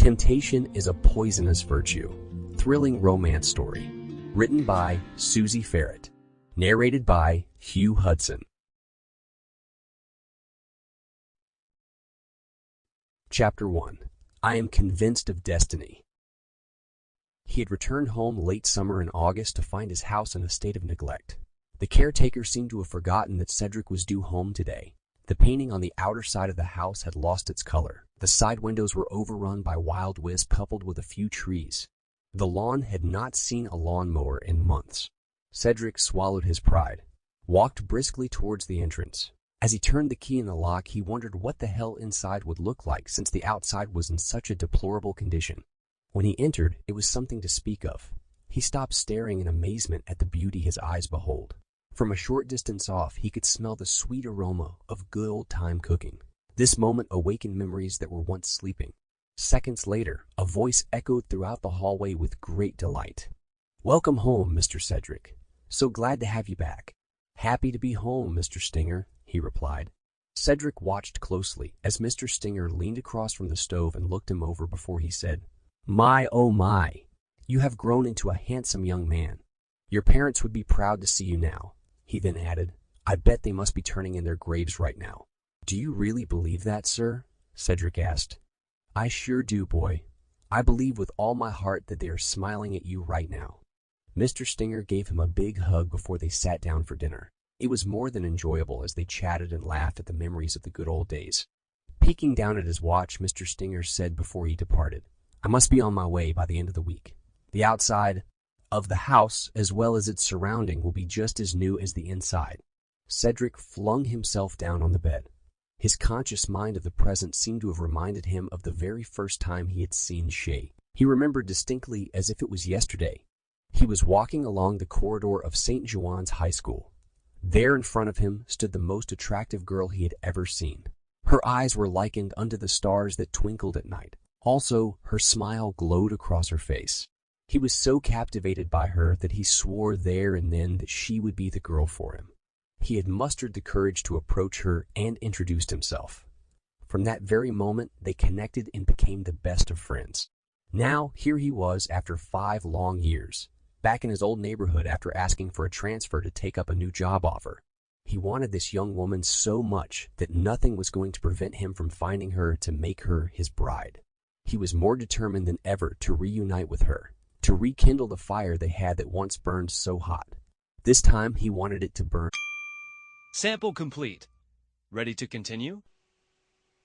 Temptation is a Poisonous Virtue. Thrilling romance story. Written by Suzy Ferret. Narrated by Hugh Hudson. Chapter 1. I am convinced of destiny. He had returned home late summer in August to find his house in a state of neglect. The caretaker seemed to have forgotten that Sedrick was due home today. The painting on the outer side of the house had lost its color. The side windows were overrun by wild wisp coupled with a few trees. The lawn had not seen a lawnmower in months. Sedrick swallowed his pride, walked briskly towards the entrance. As he turned the key in the lock, he wondered what the hell inside would look like since the outside was in such a deplorable condition. When he entered, it was something to speak of. He stopped staring in amazement at the beauty his eyes behold. From a short distance off, he could smell the sweet aroma of good old-time cooking. This moment awakened memories that were once sleeping. Seconds later, a voice echoed throughout the hallway with great delight. "Welcome home, Mr. Sedrick. So glad to have you back." "Happy to be home, Mr. Stinger," he replied. Sedrick watched closely as Mr. Stinger leaned across from the stove and looked him over before he said, "My, oh my, you have grown into a handsome young man. Your parents would be proud to see you now." He then added, "I bet they must be turning in their graves right now." "Do you really believe that, sir?" Sedrick asked. "I sure do, boy. I believe with all my heart that they are smiling at you right now." Mr. Stinger gave him a big hug before they sat down for dinner. It was more than enjoyable as they chatted and laughed at the memories of the good old days. Peeking down at his watch, Mr. Stinger said before he departed, "I must be on my way by the end of the week. The outside of the house, as well as its surrounding, will be just as new as the inside." Sedrick flung himself down on the bed. His conscious mind of the present seemed to have reminded him of the very first time he had seen Shae. He remembered distinctly as if it was yesterday. He was walking along the corridor of St. John's High School. There in front of him stood the most attractive girl he had ever seen. Her eyes were likened unto the stars that twinkled at night. Also, her smile glowed across her face. He was so captivated by her that he swore there and then that she would be the girl for him. He had mustered the courage to approach her and introduced himself. From that very moment, they connected and became the best of friends. Now, here he was after 5 long years, back in his old neighborhood after asking for a transfer to take up a new job offer. He wanted this young woman so much that nothing was going to prevent him from finding her to make her his bride. He was more determined than ever to reunite with her, to rekindle the fire they had that once burned so hot. This time he wanted it to burn. Sample complete. Ready to continue?